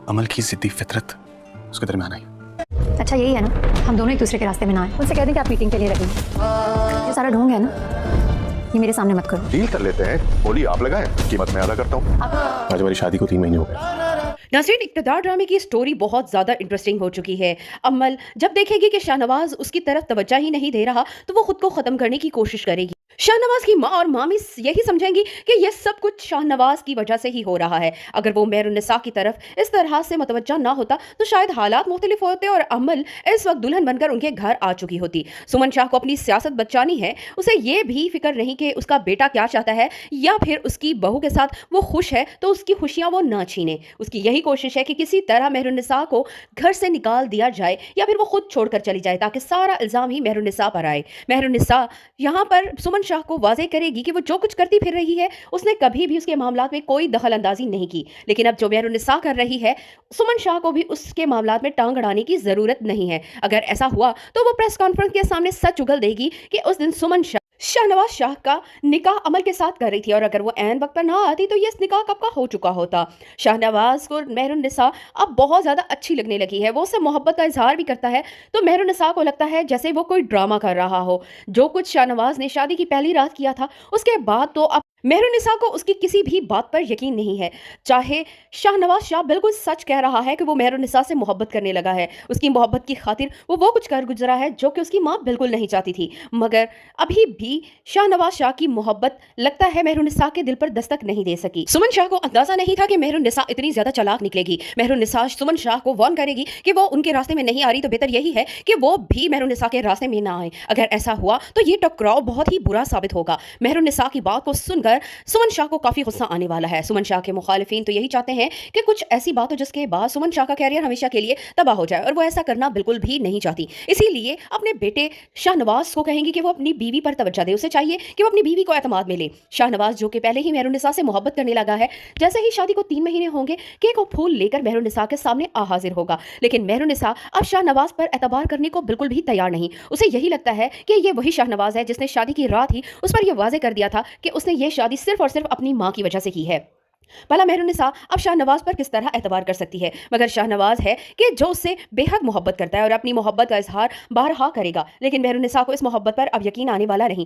अमल की जिद्दी फितरत उसके दरमियान आई। अच्छा यही है ना, हम दोनों एक दूसरे के रास्ते में ना आए। उनसे कह दें कि आप मीटिंग के लिए रहेंगे। ये सारा ढोंग है ना, ये मेरे सामने मत करो। डील कर लेते हैं, बोली आप लगाएं, कीमत मैं अदा करता हूँ। आज हमारी शादी को 3 महीने हो गए। नाज़रीन, इक़्तिदार ड्रामे की स्टोरी बहुत ज़्यादा इंटरेस्टिंग हो चुकी है। अमल जब देखेगी कि शाहनवाज उसकी तरफ तवज्जो ही नहीं दे रहा तो वो खुद को ख़त्म करने की कोशिश करेगी। शाहनवाज की माँ और मामी यही समझेंगी कि यह सब कुछ शाहनवाज की वजह से ही हो रहा है। अगर वो मेहरुन्निसा की तरफ इस तरह से मुतवज्जा ना होता तो शायद हालात मुख्तलिफ होते और अमल इस वक्त दुल्हन बनकर उनके घर आ चुकी होती। सुमन शाह को अपनी सियासत बचानी है, उसे ये भी फिक्र नहीं कि उसका बेटा क्या चाहता है या फिर उसकी बहू के साथ वो खुश है तो उसकी खुशियां वो ना छीने। उसकी यही कोशिश है कि किसी तरह मेहरुन्निसा को घर से निकाल दिया जाए या फिर वो खुद छोड़कर चली जाए ताकि सारा इल्ज़ाम ही मेहरुन्निसा पर आए। मेहरुन्निसा यहाँ पर सुमन शाह को वाज़े करेगी कि वो जो कुछ करती फिर रही है उसने कभी भी उसके मामलात में कोई दखल अंदाजी नहीं की, लेकिन अब जो मेहरुन्निसा कर रही है सुमन शाह को भी उसके मामलात में टांग अड़ाने की ज़रूरत नहीं है। अगर ऐसा हुआ तो वो प्रेस कॉन्फ्रेंस के सामने सच उगल देगी कि उस दिन सुमन शाह शाहनवाज शाह का निकाह अमल के साथ कर रही थी और अगर वो ऐन वक्त पर ना आती तो ये निकाह कब का हो चुका होता। शाहनवाज को मेहरुन्निसा अब बहुत ज़्यादा अच्छी लगने लगी है, वो उससे मोहब्बत का इजहार भी करता है तो मेहरुन्निसा को लगता है जैसे वो कोई ड्रामा कर रहा हो। जो कुछ शाहनवाज ने शादी की पहली रात किया था उसके बाद तो अब मेहरुन्निसा को उसकी किसी भी बात पर यकीन नहीं है। चाहे शाहनवाज शाह बिल्कुल सच कह रहा है कि वो मेहरुन्निसा से मोहब्बत करने लगा है, उसकी मोहब्बत की खातिर वो कुछ कर गुजरा है जो कि उसकी माँ बिल्कुल नहीं चाहती थी, मगर अभी भी शाहनवाज शाह की मोहब्बत लगता है मेहरुन्निसा के दिल पर दस्तक नहीं दे सकी। सुमन शाह को अंदाजा नहीं था कि मेहरुन्निसा इतनी ज्यादा चालाक निकलेगी। मेहरुन्निसा सुमन शाह को वार्न करेगी कि वो उनके रास्ते में नहीं आ रही तो बेहतर यही है कि वो भी मेहरुन्निसा के रास्ते में ना आए। अगर ऐसा हुआ तो ये टकराव बहुत ही बुरा साबित होगा। मेहरुन्निसा की बात को सुनकर सुमन शाह को काफी गुस्सा आने वाला है। सुमन शाह के मुखालिफिन तो यही चाहते हैं कि कुछ ऐसी बात हो जिसके बाद सुमन शाह का कैरियर हमेशा के लिए तबाह हो जाए और वो ऐसा करना बिल्कुल भी नहीं चाहती। इसीलिए अपने बेटे शाहनवाज को कहेंगी कि वो अपनी बीवी पर तवज्जो दे, उसे चाहिए कि वो अपनी बीवी को एतमाद में ले। शाहनवाज जो कि पहले ही मेहरुन्निसा से मोहब्बत करने लगा है, जैसे ही शादी को 3 महीने होंगे केक और फूल लेकर मेहरुन्निसा के सामने आ हाजिर होगा, लेकिन मेहरुन्निसा अब शाहनवाज पर एतबार करने को बिल्कुल भी तैयार नहीं। उसे यही लगता है कि ये वही शाहनवाज है जिसने शादी की रात ही उस पर यह वाजे कर दिया था कि उसने ये शादी सिर्फ और सिर्फ अपनी माँ की वजह से की है। भला मेहरुन्निसा अब शाहनवाज पर किस तरह एतबार कर सकती है, मगर शाहनवाज है कि जो उससे बेहद मोहब्बत करता है और अपनी मोहब्बत का इजहार बारहा करेगा, लेकिन मेहरुन्निसा को इस मोहब्बत पर अब यकीन आने वाला नहीं।